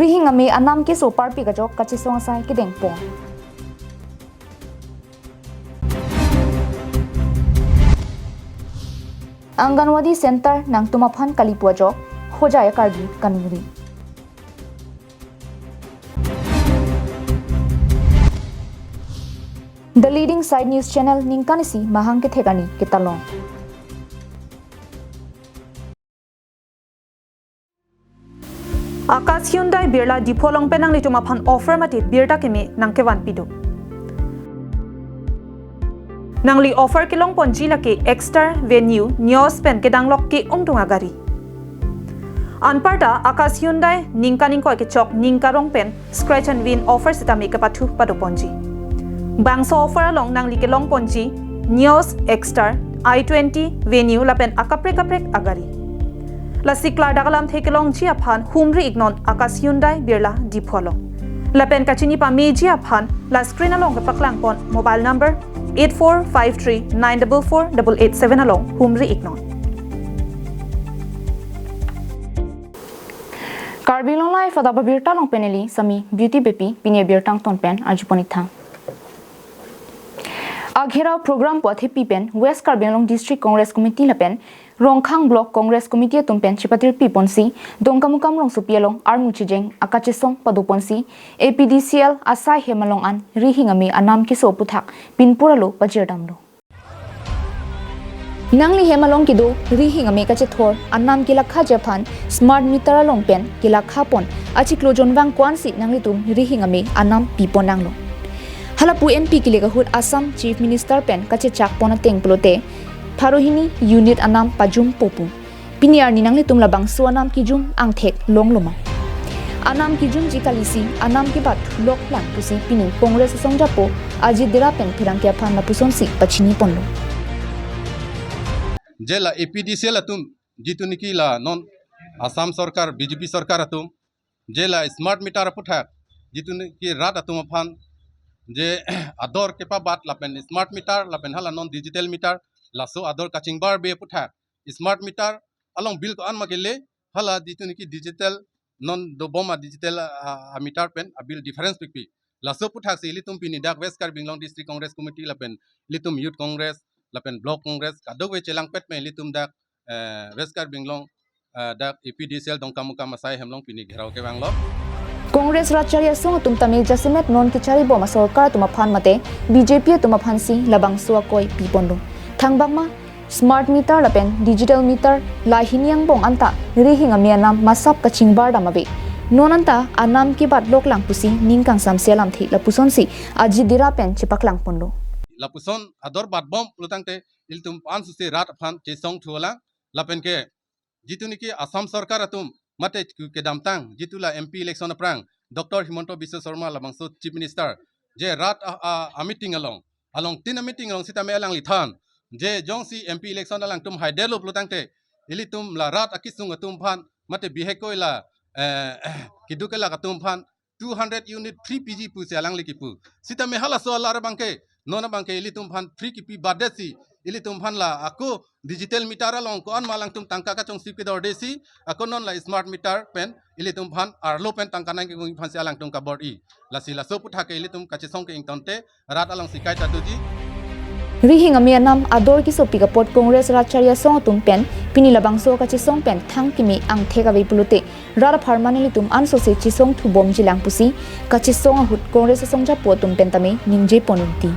rihing ame anam ki so parpi ka jok kachi song sai ki deng pon Anganwadi Center nang tumaphan kalipua jok hojaya Karbi kanuri The leading side news channel ningkanisi mahang ke thegani kitalong Akas Hyundai birla dipolong penang ni tumaphan offer mati birta kemi nang kewan pidu Nangli offer kilong ponji laki extra venue neos pen kedang lok ki ungtunga gari. Anparta Akas Hyundai ningkaning ko ke chok ningkarong pen scratch and win offer sita make patu padu ponji. Bangso offer along nangli kilong ponji neos extra I20 venue la pen akaprek agari. La sikla dagalam thekilong ji aphan humri ignon Akas Hyundai birla dipolong. La pen kachini pa meji aphan la screen along ke paklang pon mobile number 8453944887 along humri ignon. Karbi Anglong live ada babirta long peneli sami beauty bepi pinia birtang ton pen arjuponitha. Aghera program po thepi pen West Karbi Anglong District Congress Committee la pen Rongkhang Block Congress Committee tumpen chipatir pi ponsi dongkamukam rong supialong armuchijeng akachesong paduponsi APDCL asai hemalong an rihingami anam ki soputhak pinpuralo pajirdamlo nangli hemalong kido rihingami kachethor anam ki lakha japhan smart meter along pen ki lakha pon achiklo jonwang kwansi nangli tum rihingami anam piponanglo halapu MP ki lega hut Assam Chief Minister pen kache chak pona tengplote Tharohini unit anam pajum popu piniar ninangli tum labang su anam kijum angthek longloma anam kijum jikalisi anam ki bat lok lang pusi pini congress songjapo aji dera pen thirang kya phan na pusonsi pachini ponlo jela APDCL atum jituniki la non Assam sarkar BJP sarkar atum jela smart meter puthak jituniki rat atum phan je ador ke pa bat la pen smart meter la pen hala non digital meter laso ador kaching bar be puthak smart meter along bill ko an magele hala jituniki digital non do boma digital meter pen a bill difference pikpi laso puthak se litum pini dak West Karbi Anglong District Congress Committee la pen litum youth congress la pen block congress kadogwe chelang pet me litum dak West Karbi Anglong dak APDCL dongkamuka masai hemlong pini gherau ke banglo Congress Racharya song tum tamil jasimet non kichari boma sarkar tumaphan mate BJP tumaphan si labang suwa koi pipondo thangbangma smart meter lapen digital meter lahiniang bong anta rihing amianam masap kaching bar damabe nonanta anam ki bat lok lang pusi ningkang samselam thi lapuson si aji dira pen chipaklang pondo lapuson ador bat bom plutangte iltum pan su se rat phan che song thuala lapen ke jituniki Assam sarkar atum mate ke damtang jitula MP election aprang Dr. Himanto Biswa Sharma labang so chief minister je rat a meeting along tin meeting along sita me alang lithan je jong si MP election alang tum haidelo plutangte ilitum la rat akisung atum phan mate bihekoi la kidukela katum phan 200 unit free PG pu se alang likipu sita me hala so ala bangke nona bangke ilitum phan free kipi badesi ilitum phan la ako digital meter along ko an malang tum tangka ka chong sip ke dor desi ako non la smart meter pen ilitum phan arlo pen tangka nang ke gung phan se alang tum ka board I la sila so putha ke ilitum ka chesong ke ingtonte rat along sikai tatuji rihing amianam ador ki sopi ka pot Congress Racharya song tum pen pini labang so ka chesong pen thang kimi ang thega ve pulute rar permanently tum anso se chisong thu bom jilang pusi ka chisong hut Congress songja po tum pen tame ningje ponunti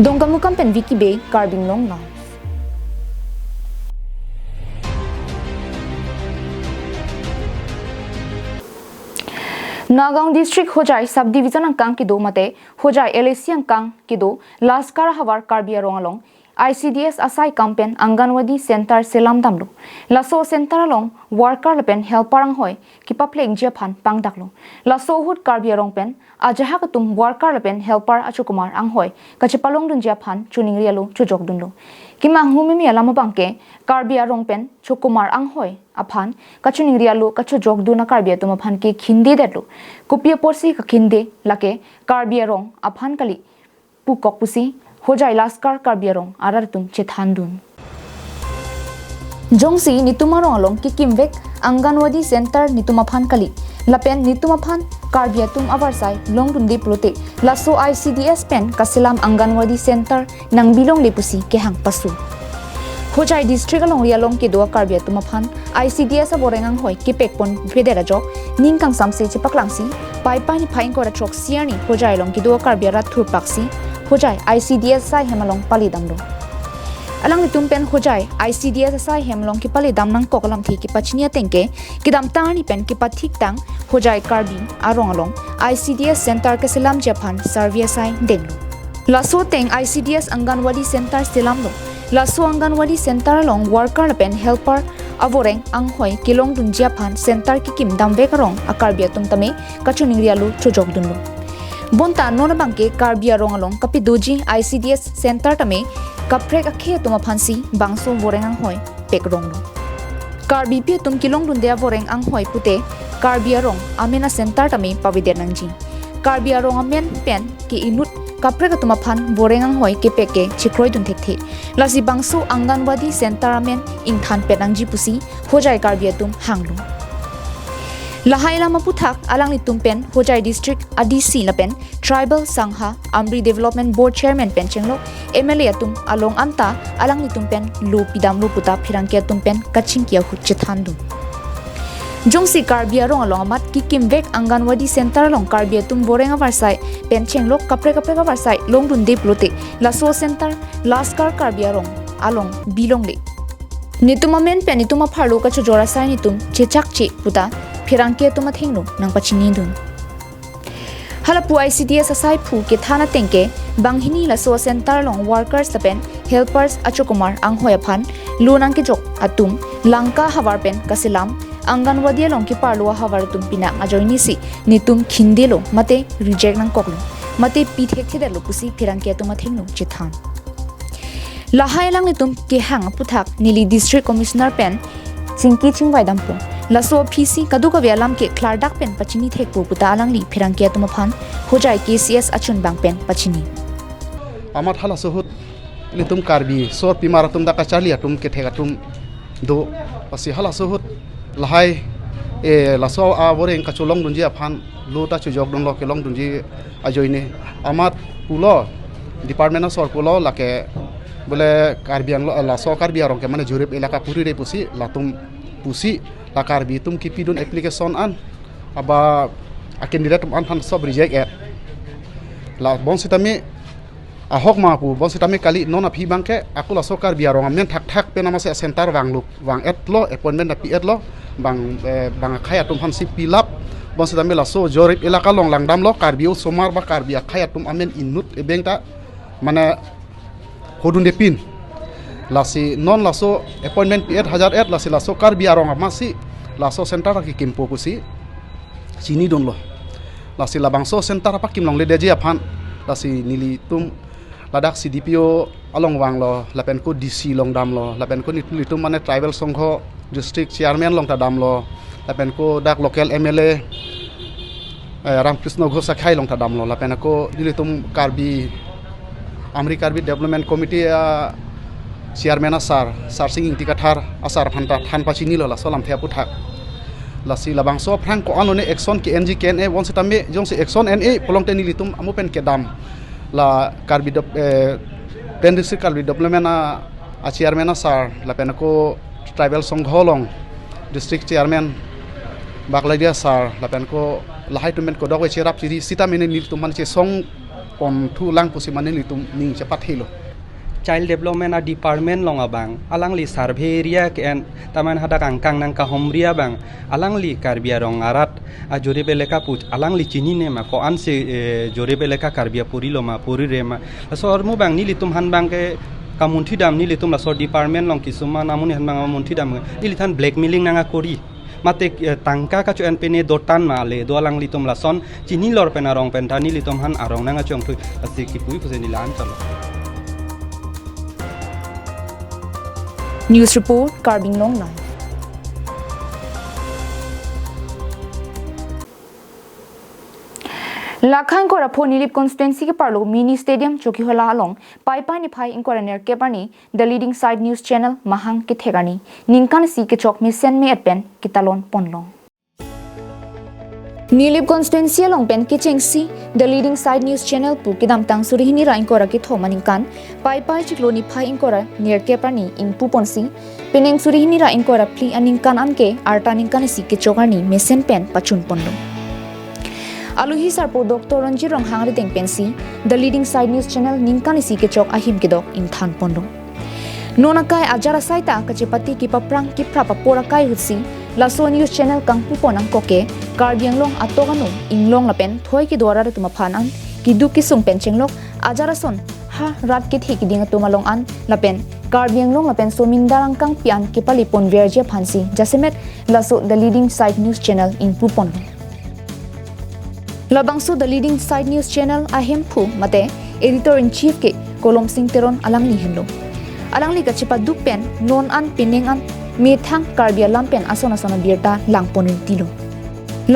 dongkamukam pen Vicky Bay Karbi Anglong na Nagaon District Hojai Subdivision angkang kido mate Hojai LAC angkang kido Laskar Hawar Karbi Anglong along ICDS asai campaign Anganwadi Center Selam damlo laso center along worker pen helper ang hoy kipapleng Japan pangdaklo laso hut Karbi Anglong pen ajaha katum worker pen helper achukumar ang hoy kachipalong dun Japan chuning rialo chujok dunlo kimang humimi alama bangke Karbi Anglong pen chukumar ang hoy aphan kachuning rialo kachujok duna Karbi atum aphan ke khindi detlo kopia porsi ka khinde lake Karbi Anglong aphan kali pukok pusi Hojai Laskar Karbi Anglong arar tum chethandun Jongsi ni tumarong along ki kimvek Anganwadi Center Nitumaphan Kali Lapen Nitumaphan Karbi Atum Avarsai Longdun Diplote Laso ICDS Pen Kasilam Anganwadi Center Nang Bilong Lepusi Kehang Pasu Hojai District along Rialong Kidua Karbi Atumaphan ICDS Aborengang Hoi Kipekpon Federa Jok Ningkang Samse Chipaklangsi Pai Pai ni Pain Kora Chok Siarni Hojai Long Kidua Karbi Rat Thurpaksi Hojai ICDS Sai Hemalong Palidamdo Alang nitumpen hojai ICDS asai hemlong ki pale damnang kokalam thi ki pachnia tengke ki dam tani pen ki pathik tang hojai Karbi Anglong ICDS center ke selam Japan service sai denglo laso teng ICDS Anganwadi center selam lo laso Anganwadi center long worker pen helper avoreng anghoi kilong dun Japan center ki kim dam vekarong akarbi atum tame kachuning rialu chojok dunlo bonta nona bangke Karbi Anglong kapi doji ICDS center tame Kaprek akhe tuma phansi bangso voreng ang hoi pekrong no Karbi pe tum kilong dundea voreng ang hoi pute Karbi Anglong amena center tame pavide nangji Karbi Anglong amen pen ki inut kaprek tuma phan voreng ang hoi ke peke chikroi dun thek lasi bangso Anganwadi center amen ingthan penangji pusi hojai Karbi atum hanglu Lahai lama puthak alang litum pen hojai district ADC lapen tribal sangha Amri development board chairman pen chenglo MLA atum along amta alang litum pen lu pidam lu puta phirangke atum pen kaching kia hu chethandu jongsi Karbi Anglong along amat ki kimvek Anganwadi center along Karbi atum boreng avarsai pen chenglo kapre avarsai longdun deplote laso center laskar Karbi Anglong along bilongle nitumamen pen nituma pharlo ka chojora sai nitum chechak che puta Pirangke tuma thengno nang pachini dun halapu ICDS asai phu ke thana tengke banghini laso center long workers tapen helpers achokumar anghoya phan lunang ke jok atum langka hawar pen kasilam Anganwadi long ki parlo hawar tum pina ajoini si nitum khindelo mate reject nang koklo mate pithek thedelo pusi pirangke tuma thengno chithan lahai lang nitum ke hang puthak nili district commissioner pen singki chingwai dampo laso PC kaduka vialam ke klardak pen pachini thekpu puta alangli phirangke atuma phan hojai KCS achun bang pen pachini amar hala sohut litum Karbi sor pimaratum da kachali atum ke thegatum do pasi hala sohut lahai e laso a boreng kacholong dunji aphan lota chujok dong lo ke long dunji ajoine amat pulo department of sor pulo lake bole Karbi Anglong laso Karbi Anglong ke mane jurip elaka puri re pusi latum pusi la Karbi tum ki pidun application an aba akin direct an han sob reject et la bon sitami ahok ma pu bon sitami kali non aphi bangke aku la so Karbi Anglong men thak pe namase center wangluk wang et lo appointment api et lo bang khaya tum han si pilap bon sitami la so jorip elaka long langdam lo Karbi somar ba Karbi khaya tum amen inut e bengta mana hodun de pin lasi non laso appointment pi 1000 lasi laso Karbi Anglong masi laso center ki kimpo kusi sini don lo lasi labangso center apa kim long le deje aphan lasi nili tum ladak CDPO along wang lo lapen ko DC long dam lo lapen ko nitli tum mane tribal songho district chairman long ta dam lo lapen ko dak local MLA Ramkrishna Ghosh khai long ta dam lo lapen ko nili tum Karbi Amri Karbi development committee chairman sar singing tikathar asar phanta than pachini lo la solam thea puthak lasi labangso phrang ko anone action ki NG ken e wonse tamme jongse action NA polong teni litum amupen ke dam la Karbi pen district Karbi development a chairman sar la penako tribal songholong district chairman bakladia sar la penko lahai tumen ko dogwe cherap chiri sita mene litum man che song kon thu lang pusi mane litum ning chapat hilo child development a department long abang alangli survey area ken taman hada kangkang nang ka homria bang alangli Karbi Anglong arat a jore beleka put alangli chini ne ma ko anse jore beleka Karbi puri lo ma puri re ma so ormu bang ni litum han bang ke kamunthi dam ni litum la so department long kisuma namun han bang munthi dam ni lithan blackmailing nanga kori mate tangka ka chuan pene dotan ma le do alang litum la son chini lor pena rong pen thani litum han arong nanga chong thu ase ki pui puse ni lan chalo News report Karbi Anglong Live Lakhan ko rapo nilip constituency ke parlo mini stadium choki hola along pai ni phai inkora ner ke parni the leading side news channel mahang ke thegani ningkan si ke chok mi sen me atpen kitalon ponlong Nilip constituency along pen ke chengsi the leading side news channel pu kidam tang surihini ra inkora ke thomaningkan pai chiklo ni phai inkora ner ke parni in pu ponsi peneng surihini ra inkora pli aningkan anke arta ningkan si ke chokani mesen pen pachun ponlong Aluhi sarpo Dr. Ranjit Rong hangri teng pensi the leading side news channel ningkani si ke chok ahim ke dok in than pondo nona kai ajara saita kachepati ki paprang ki prapa pora kai hutsi laso news channel kangpu ponang koke Karbi Anglong atoganu inglong lapen thoi ki dwara re tuma phanan ki du ki sung pen chenglok ajara son ha rat ki thi ki ding tuma long an lapen Karbi Anglong lapen so mindarang kang pian ki pali pon verje phansi jasemet laso the leading side news channel in pu pon Labangsu the leading side news channel ahem phu mate editor in chief ke kolom sing teron alangli henlo alangli ka chipa dupen non an pineng an me thang Karbi lampen asona birta langponin tilo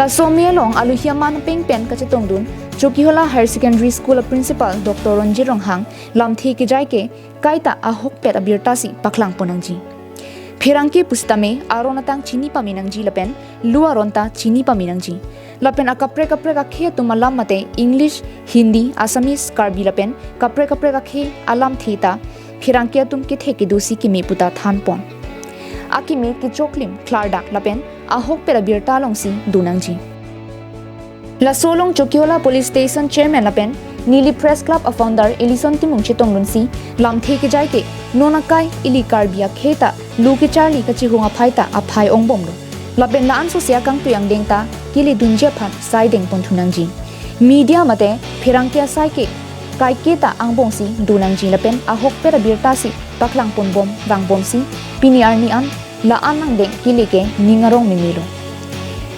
la somelong aluhiaman peng pen ka chetong dun Chokiola Higher Secondary School principal Dr. Ranjit Rong hang lamthi ki jai ke kaita ahok pet abirta si paklang ponangji Phirangki pustame aronatang chini paminangji lapen luaronta chini paminangji lapen akapre ka khe tumalam mate English Hindi Assamese Karbi lapen kapre ka khe alam theta phirangkia tum ki theki dusi ki me puta than pon akime ki choklim klardak lapen ahok pera birta longsi dunangji la solong Chokiola Police Station chairman lapen Nili Press Club of founder Elison Timung Chitong Lunsi lam theki jaike nonakai ili Karbia kheta luki charli ka chihunga phaita aphai ongbom lo lapen la anso sia kang tuyang dengta kili dunje phan sideng ponthunangji media mate phirangkia saike kai keta angbongsi dunangji lapen ahok pera birta si paklang ponbom rangbom si piniar ni an la anang deng kilike ningarong mimilo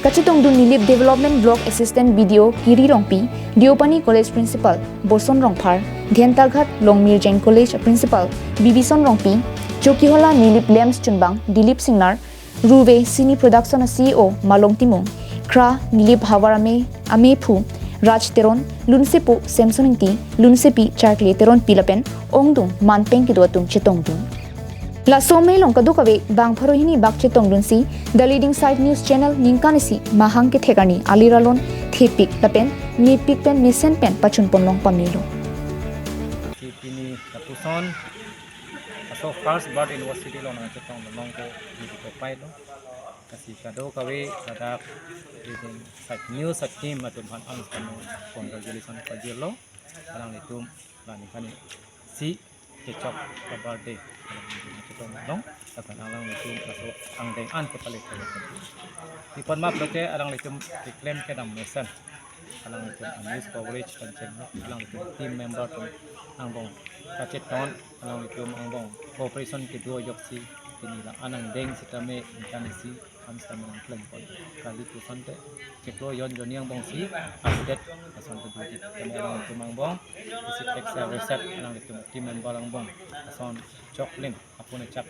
Kachitong dun nilip development block assistant video kiri rongpi Diopani College principal Boson Rongphar Dhiantarghat Longmir Jain College principal Bibison Rongpi Chokiola nilip Lems Chunbang Dilip Singnar Ruve Sini Production CEO Malong Timong Kra nilip Hawarame Amephu Raj Teron Lunsepo Samsoningti Lunsepi Charkle Teron Pilapen Ongdung Manpeng Kiduatum Chitong dun La somei long kadukawe bang pharohini bakche tonglunsi the leading side news channel ningkanisi mahang ke thegani aliralon thepik tapen ni pikpen misen pen pachun ponlong pamilo Sipini tapuson so first bird university long na chetong long ko dito pai lo kasi kado kawe kada leading side news at team atum han ang congratulation ka jelo alang nitum lani kani si kecok kabar de kita long akan alang itu masuk angdeng an kepala di pon map roke alang itu diklaim ke dalam mesan alang itu news coverage dan channel alang itu team member pun angbong kacet ton alang itu angbong cooperation kedua yoksi ini lah anang deng sitame intansi am sama klaim pon kali itu santai ceklo yon joni angbong si update santai bukit kami alang itu angbong isi excel reset alang itu team member angbong son Choklin apun cap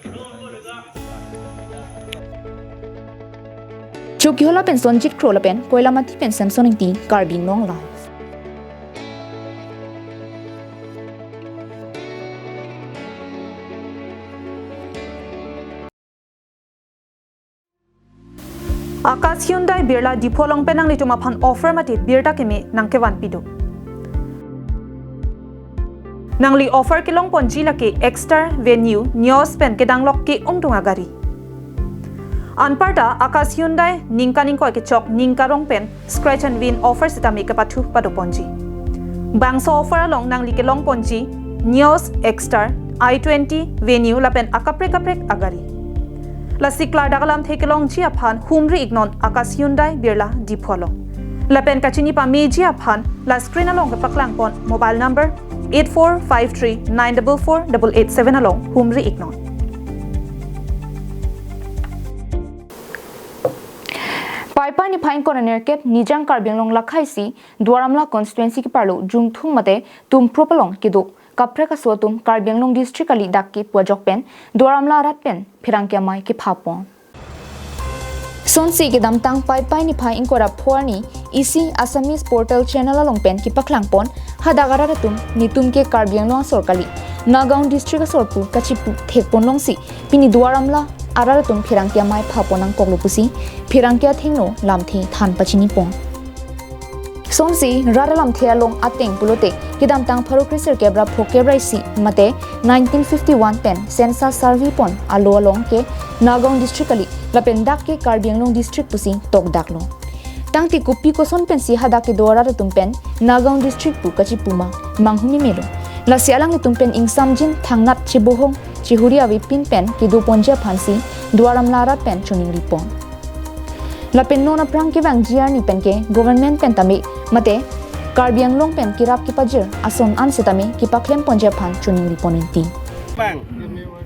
Chokiola pen sonjit krola pen koilamati pen Samsung ti Karbi nong la Akas Hyundai birla dipolong penang lituma phan offer mati birta kemi nangkewan pido Nangli offer kilong ponji laki extra venue news pen kedanglok ki ongtunga gari. Anparta Akas Hyundai ningkaning ko ke chok ningkarong pen scratch and win offer sitami kapathu pado ponji. Bangso offer along nangli kilong ponji news extra I20 venue lapen akaprek agari. La sikla dagalam thekelong ji aphan humri ignon Akas Hyundai birla dipolo. Lapen kachini pa meji aphan la screen along ke paklang pon mobile number 8453944887 along humri ignon. Paipa ni phain kona nerket nijang Karbi Anglong lakhaisi Dwaramla constituency ki parlo jungthung mate tum propalong kidu kapre ka sotum Karbi Anglong district ali dakki puajok pen Dwaramla rat pen phirangkya mai ki phapon Sonsi ke dam tang pai pai ni phai inkora phorni isi Assamese portal channel along pen ki paklang pon hadagara ratum nitum ke Karbi Anglong sorkali Nagaon district sorpu kachipu thekpon longsi pini duaramla araratum phirangkia mai phaponang koklopusi phirangkia thengno lamthi than pachini pon Sonsi raralam thealong ateng pulote kidam tang pharu kriser kebra phokebra si mate 1951 pen census survey pon alo along ke Nagaon district ali lapendak ke Karbi Anglong district pusi tok daklo tangti kupi ko son pen si hada ke dora ratum pen Nagaon district pu kachipuma manghumi melo la sialang itum pen ingsamjin thangnat chibohong chihuria wipin pen kidu ponja phansi duaram lara pen chuning ripon la pen nona prang ke bang jiar ni pen ke government pen tami mate Karbi Anglong pen kirap ki pajir ason an setami ki paklem ponja phan chuning ripon inti bang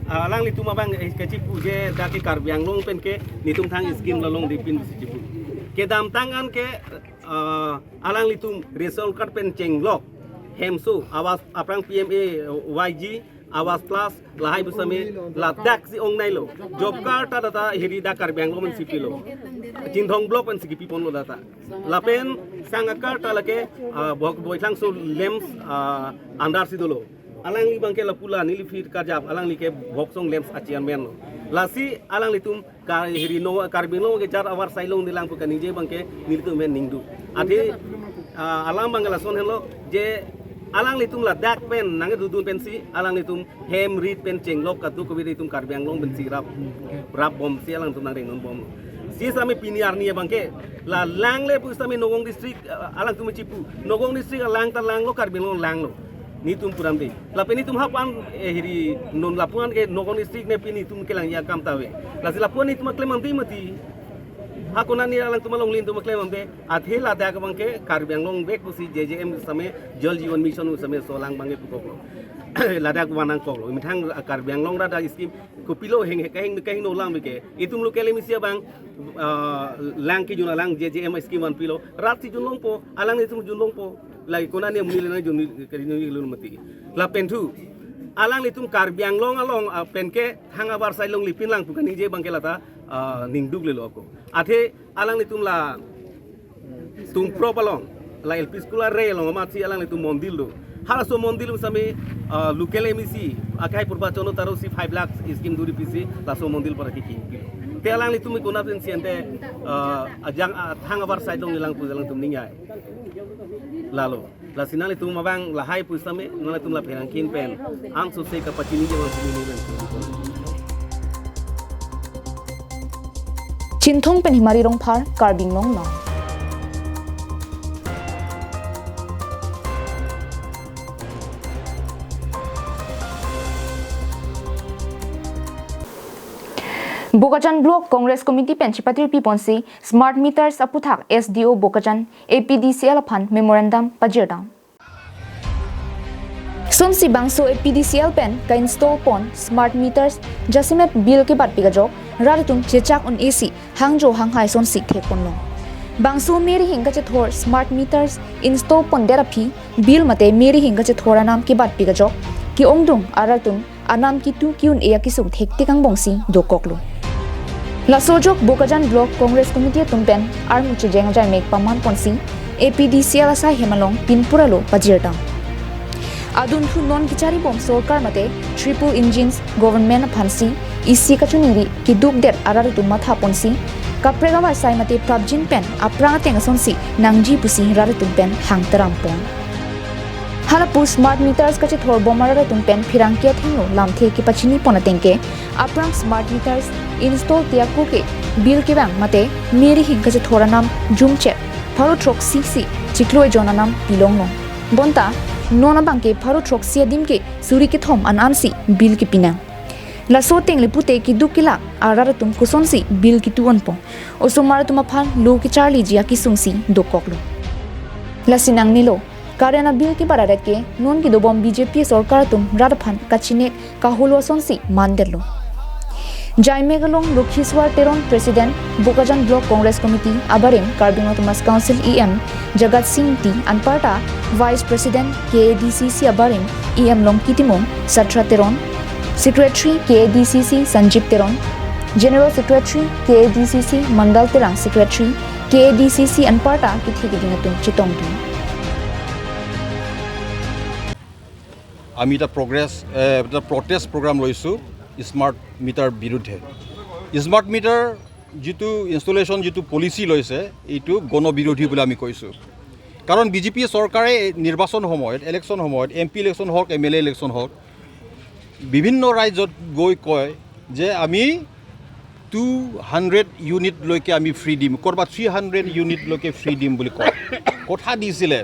alang li tuma bang ke cipu je da ke Karbi Anglong pen ke nitum thang skim lalong dipin cipu ke dam tangan ke alang li tum resol card pen chenglok hemsu awas aprang PMA YG awas plus lahai busame la dak si ong nailo job card ta data hiri da Karbi Anglong men sipilo jindhong block pen sigipi pon lo data lapen sang card ta lake boithang so lems andar sidolo alang li bangke la pula nili fit kajap alang li ke boksong lems acian men lo lasi alang li tum ka hiri no Karbi Anglong ke jar awar sailong nilang pukan nije bangke nili tum men ningdu ade alang bangala son hello je alang li tum la dak pen nang dudun pensi alang li tum hem rit pen chenglok katu ko wi tum Karbi Anglong ben sirap rap bom si alang tum nang ring bom si sami piniar ni bangke la lang le pu sami Nogong district alang tum cipu Nogong district alang ta lang lo Karbi Anglong lang lo ni tum puram de la peni tum hapan hiri non lapuan ke Nogong district ne pini tum kelang ya kam tawe la si lapuan ni tum klemam ti mati hakuna ni alang tum long lin tum klemam de athela da ka bangke Karbi Anglong bek pusi JJM same jal jiwan mission same solang bange pukok lada wanang kok lo mitang Karbi Anglong rada skim ko pilo heng heng no lang beke itum lo kele misia bang lang ki juna lang JJM skim wan pilo rat si junong po alang itum junong po lai kona ne muli na jun keri lu mati la pentu alang itum Karbi Anglong along penke hanga bar sailong lipin lang bukan je bangke lata ningduk le lo ko athe alang itum la tum propalong la el piscula re lo mati alang itum mondil do hala so mondil same lukele misi akai purbachono taro si 5 lakhs skim duri pisi la so mondil para ki te alang itum kona pen siente ajang hanga bar sailong nilang pu alang tum ningai lalu la sinali tum mabang la hai pu same nala tum la perangkin pen ang so se ka pachini je wan sini len Chinthong pen himari rong phar Karbi Anglong na Bokajan Block Congress Committee pen chipatir piponsi smart meters aputhak SDO Bokajan APDCL phan memorandum pajirda Sonsi bangso APDCL pen ka install pon smart meters jasimet bill ke bat pigajok raritum chechak on AC hangjo hanghai sonsi thekpon lo bangso meri hinga che thor smart meters install pon therapy bill mate meri hinga che thora nam ke bat pigajok ki ongdung aratum anam ki tu kiun e ki sum thekti kang bongsi dokoklo La sojok Bokajan Block Congress Committee tumpen armu chejeng jai mek paman ponsi APDCL asai hemalong pinpuralo pajirta adun thu non kichari bom sorkar mate triple engines government phansi isi kachuniri ki duk det arar tu matha ponsi kaprega war sai mate prabjin pen aprang teng sonsi nangji pusi rar tumpen hangtaram pon halapu smart meters kache thor bomara tumpen phirangke thenglo lamthe ki pachini ponatengke aprang smart meters install tiaku ke bill ke bang mate meri hinga che thoranam jumche pharo trok sisi chikloi jonanam pilongno bonta nona bangke pharo trok siadim ke suri ke thom anansi bill ke pina la so teng le pute ki dukila arara tum kusonsi bill ki tuon po osomara tuma phan lo ki charli jia ki sungsi dokoklo la sinang nilo karena bill ki bararet ke non ki dobom BJP sarkar tum radphan kachine kahulwa sonsi mandello Jaimegalong Lokhiswar Teron President Bokajan Block Congress Committee Abarim Karbi Anglong Council EM Jagat Singh T Anparta Vice President KADCC Abarim EM Longkitimong Satra Teron Secretary KADCC Sanjip Teron General Secretary KADCC Mandal Tirang Secretary KADCC Anparta Kithi Gidingatum Chitong Ding আমি এটা protest programme লৈছোঁ smart meter বিৰুদ্ধে smart meter যিটো installation যিটো policy লৈছে এইটো গণবিৰোধী বুলি আমি কৈছোঁ কাৰণ বিজেপি চৰকাৰে নিৰ্বাচন সময়ত ইলেকশ্যন সময়ত MP ইলেকশ্যন হওক MLA ইলেকশ্যন হওক বিভিন্ন ৰাজ্যত গৈ কয় যে আমি 200 ইউনিটলৈকে আমি ফ্ৰী দিম ক'ৰবাত 300 ইউনিটলৈকে ফ্ৰী দিম বুলি কয় কথা দিছিলে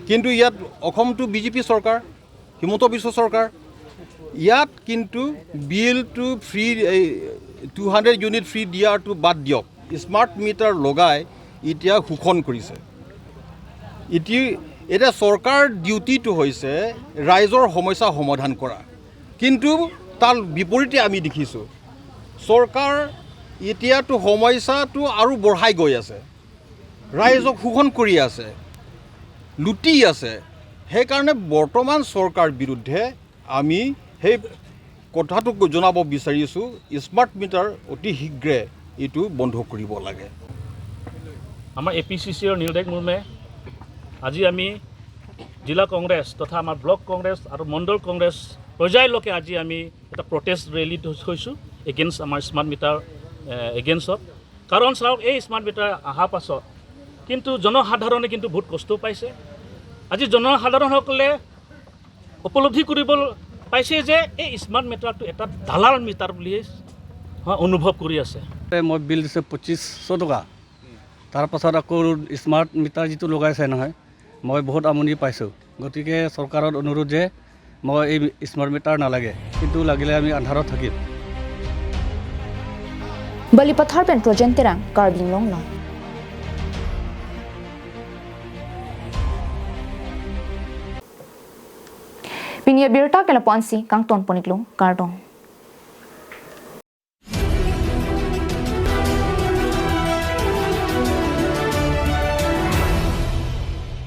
কিন্তু ইয়াত অসমটো বিজেপি চৰকাৰ হিমন্ত বিশ্ব চৰকাৰ ইয়াত কিন্তু বিলটো ফ্ৰী 200 ইউনিট ফ্ৰী দিয়াটো বাদ দিয়ক স্মাৰ্ট মিটাৰ লগাই এতিয়া শোষণ কৰিছে এতিয়া চৰকাৰ ডিউটিটো হৈছে ৰাইজৰ সমস্যা সমাধান কৰা কিন্তু তাৰ বিপৰীতে আমি দেখিছোঁ চৰকাৰ এতিয়াতো সমস্যাটো আৰু বঢ়াই গৈ আছে ৰাইজক শোষণ কৰি আছে লুটি আছে সেইকাৰণে বৰ্তমান চৰকাৰ বিৰুদ্ধে আমি সেই কথাটো জনাব বিচাৰিছোঁ স্মাৰ্ট মিটাৰ অতি শীঘ্ৰে এইটো বন্ধ কৰিব লাগে আমাৰ APDCL নিৰ্দেশ মৰ্মে আজি আমি জিলা কংগ্ৰেছ তথা আমাৰ ব্লক কংগ্ৰেছ আৰু মণ্ডল কংগ্ৰেছ পৰ্যায়লৈকে আজি আমি এটা প্ৰটেষ্ট ৰেলী হৈছোঁ এগেইনষ্ট আমাৰ স্মাৰ্ট মিটাৰ এগেইনষ্টত কাৰণ চাওক এই স্মাৰ্ট মিটাৰ অহাৰ পাছত কিন্তু জনসাধাৰণে কিন্তু বহুত কষ্ট পাইছে আজি জনসাধাৰণসকলে উপলব্ধি কৰিব পাইছে যে এই স্মাৰ্ট মিটাৰটো এটা দালাল মিটাৰ বুলি অনুভৱ কৰি আছে মই বিল দিছোঁ 2500 টকা তাৰপাছত আকৌ স্মাৰ্ট মিটাৰ যিটো লগাইছে নহয় মই বহুত আমনি পাইছোঁ গতিকে চৰকাৰত অনুৰোধ যে মই এই স্মাৰ্ট মিটাৰ নালাগে কিন্তু লাগিলে আমি আন্ধাৰত থাকিম Balipathar pen Projen Tirang Karbi Anglong Pinia Birta Kelaponsi Kang Ton Poniklo Kardong